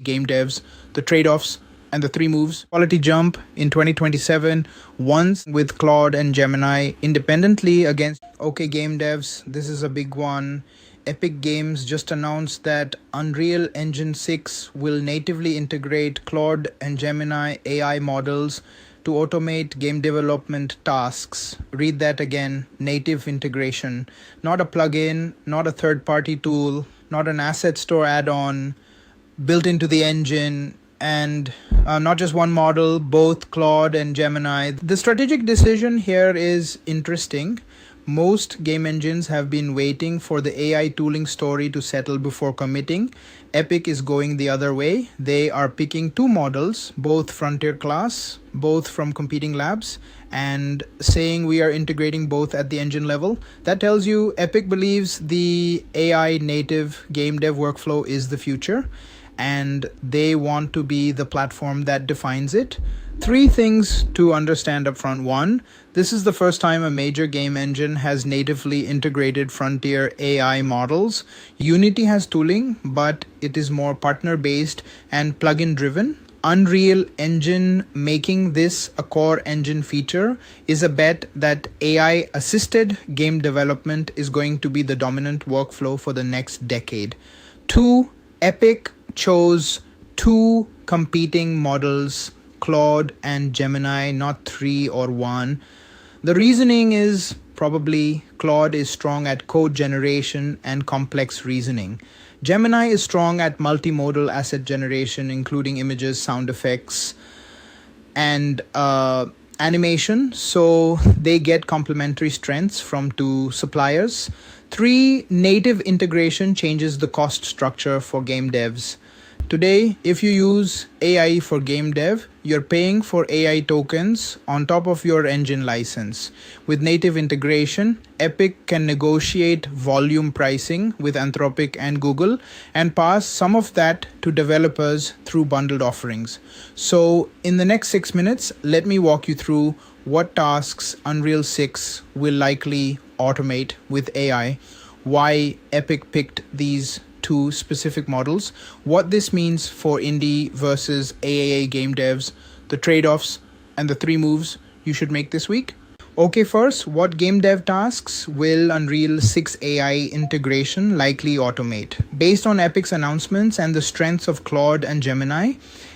game devs, the trade-offs, and the 3 moves. Quality jump in 2027, once with Claude and Gemini independently against. Okay, game devs, this is a big one. Epic Games just announced that Unreal Engine 6 will natively integrate Claude and Gemini AI models to automate game development tasks. Read that again, native integration. Not a plugin, not a third-party tool, not an asset store add-on, built into the engine, and not just one model, both Claude and Gemini. The strategic decision here is interesting. Most game engines have been waiting for the AI tooling story to settle before committing. Epic is going the other way. They are picking 2 models, both frontier class, both from competing labs, and saying we are integrating both at the engine level. That tells you Epic believes the AI native game dev workflow is the future, and they want to be the platform that defines it. 3 things to understand up front. 1, this is the first time a major game engine has natively integrated frontier AI models. Unity has tooling, but it is more partner-based and plugin driven. Unreal Engine making this a core engine feature is a bet that AI-assisted game development is going to be the dominant workflow for the next decade. 2, Epic chose 2 competing models, Claude and Gemini, not 3 or 1. The reasoning is probably Claude is strong at code generation and complex reasoning. Gemini is strong at multimodal asset generation, including images, sound effects, and animation. So they get complementary strengths from 2 suppliers. 3, native integration changes the cost structure for game devs. Today, if you use AI for game dev, you're paying for AI tokens on top of your engine license. With native integration, Epic can negotiate volume pricing with Anthropic and Google and pass some of that to developers through bundled offerings. So in the next 6 minutes, let me walk you through what tasks Unreal 6 will likely automate with AI, why Epic picked these 2 specific models, what this means for indie versus AAA game devs, the trade-offs, and the 3 moves you should make this week. Okay, first, what game dev tasks will Unreal 6 AI integration likely automate? Based on Epic's announcements and the strengths of Claude and Gemini,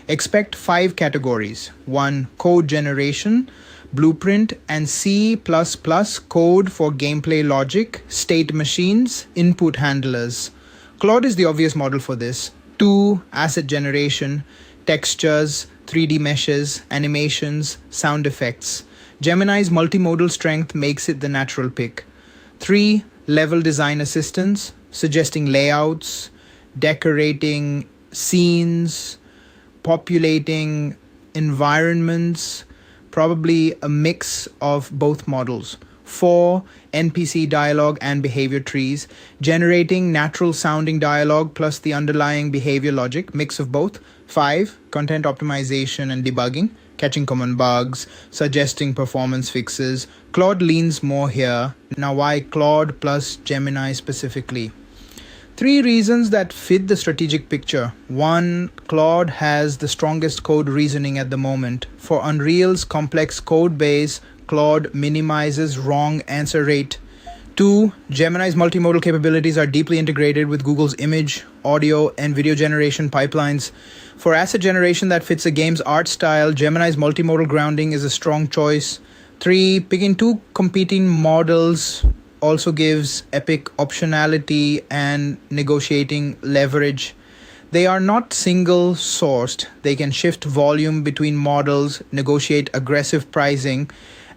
expect 5 categories. 1, code generation, blueprint, and C++ code for gameplay logic, state machines, input handlers. Claude is the obvious model for this. 2, asset generation, textures, 3D meshes, animations, sound effects. Gemini's multimodal strength makes it the natural pick. 3, level design assistance, suggesting layouts, decorating scenes, populating environments, probably a mix of both models. 4, NPC dialogue and behavior trees, generating natural sounding dialogue plus the underlying behavior logic, mix of both. 5, content optimization and debugging, catching common bugs, suggesting performance fixes. Claude leans more here. Now why Claude plus Gemini specifically? 3 reasons that fit the strategic picture. 1, Claude has the strongest code reasoning at the moment. For Unreal's complex code base, Claude minimizes wrong answer rate. 2, Gemini's multimodal capabilities are deeply integrated with Google's image, audio, and video generation pipelines. For asset generation that fits a game's art style, Gemini's multimodal grounding is a strong choice. 3, picking 2 competing models also gives Epic optionality and negotiating leverage. They are not single sourced. They can shift volume between models, negotiate aggressive pricing,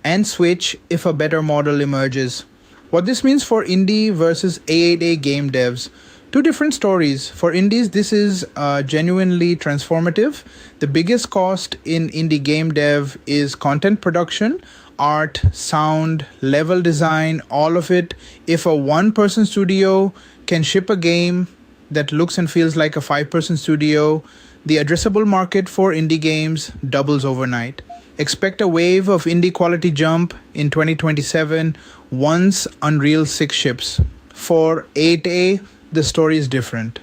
and switch if a better model emerges. What this means for indie versus AAA game devs. 2 different stories. For indies, this is genuinely transformative. The biggest cost in indie game dev is content production, art, sound, level design, all of it. If a 1-person studio can ship a game that looks and feels like a 5-person studio, the addressable market for indie games doubles overnight. Expect a wave of indie quality jump in 2027 once Unreal 6 ships. For 8A, the story is different.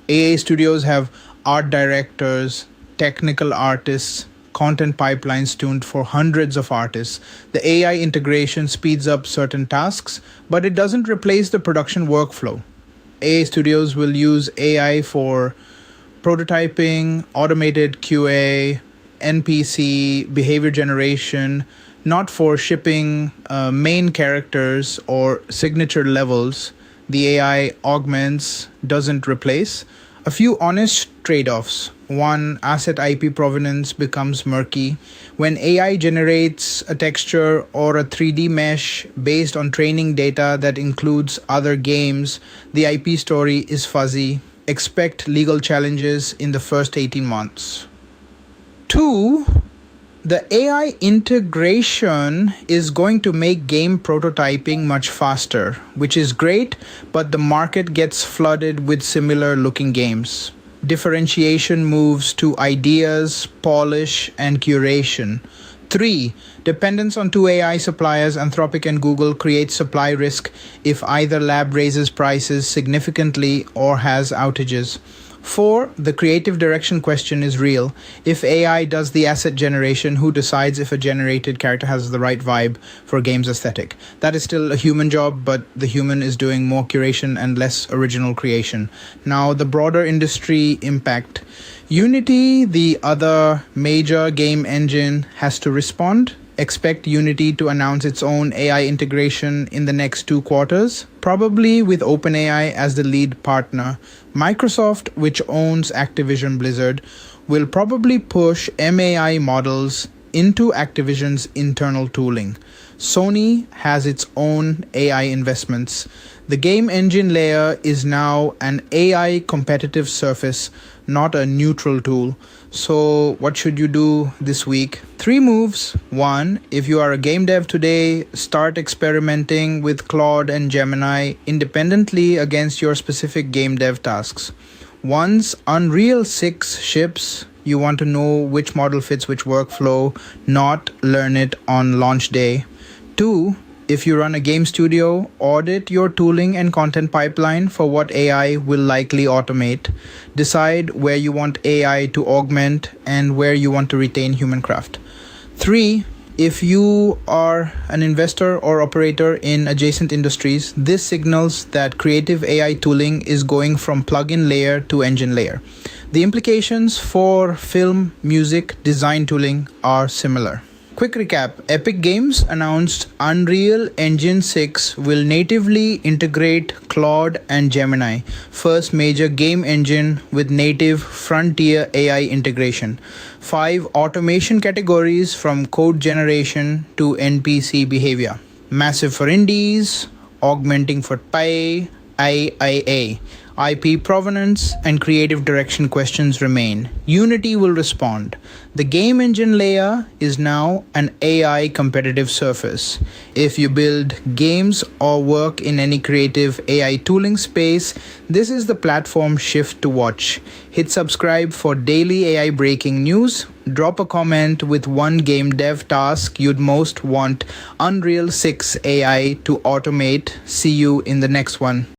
AA studios have art directors, technical artists, content pipelines tuned for hundreds of artists. The AI integration speeds up certain tasks, but it doesn't replace the production workflow. AI studios will use AI for prototyping, automated QA, NPC, behavior generation, not for shipping main characters or signature levels. The AI augments, doesn't replace. A few honest trade-offs. One, asset IP provenance becomes murky. When AI generates a texture or a 3D mesh based on training data that includes other games, the IP story is fuzzy. Expect legal challenges in the first 18 months. Two, the AI integration is going to make game prototyping much faster, which is great, but the market gets flooded with similar looking games. Differentiation moves to ideas, polish, and curation. 3. Dependence on two AI suppliers, Anthropic and Google, creates supply risk if either lab raises prices significantly or has outages. 4. The creative direction question is real. If AI does the asset generation, who decides if a generated character has the right vibe for a game's aesthetic? That is still a human job, but the human is doing more curation and less original creation. Now, the broader industry impact. Unity, the other major game engine, has to respond. Expect Unity to announce its own AI integration in the next 2 quarters, probably with OpenAI as the lead partner. Microsoft, which owns Activision Blizzard, will probably push MAI models into Activision's internal tooling. Sony has its own AI investments. The game engine layer is now an AI competitive surface, not a neutral tool. So what should you do this week? 3 moves. 1. If you are a game dev today, start experimenting with Claude and Gemini independently against your specific game dev tasks. Once Unreal 6 ships, you want to know which model fits which workflow, not learn it on launch day. 2. If you run a game studio, audit your tooling and content pipeline for what AI will likely automate. Decide where you want AI to augment and where you want to retain human craft. 3. If you are an investor or operator in adjacent industries, this signals that creative AI tooling is going from plugin layer to engine layer. The implications for film, music, design tooling are similar. Quick recap. Epic Games announced Unreal Engine 6 will natively integrate Claude and Gemini, first major game engine with native frontier AI integration. 5 automation categories from code generation to NPC behavior. Massive for indies, augmenting for pay, IIA. IP provenance and creative direction questions remain. Unity will respond. The game engine layer is now an AI competitive surface. If you build games or work in any creative AI tooling space, this is the platform shift to watch. Hit subscribe for daily AI breaking news. Drop a comment with one game dev task you'd most want Unreal 6 AI to automate. See you in the next one.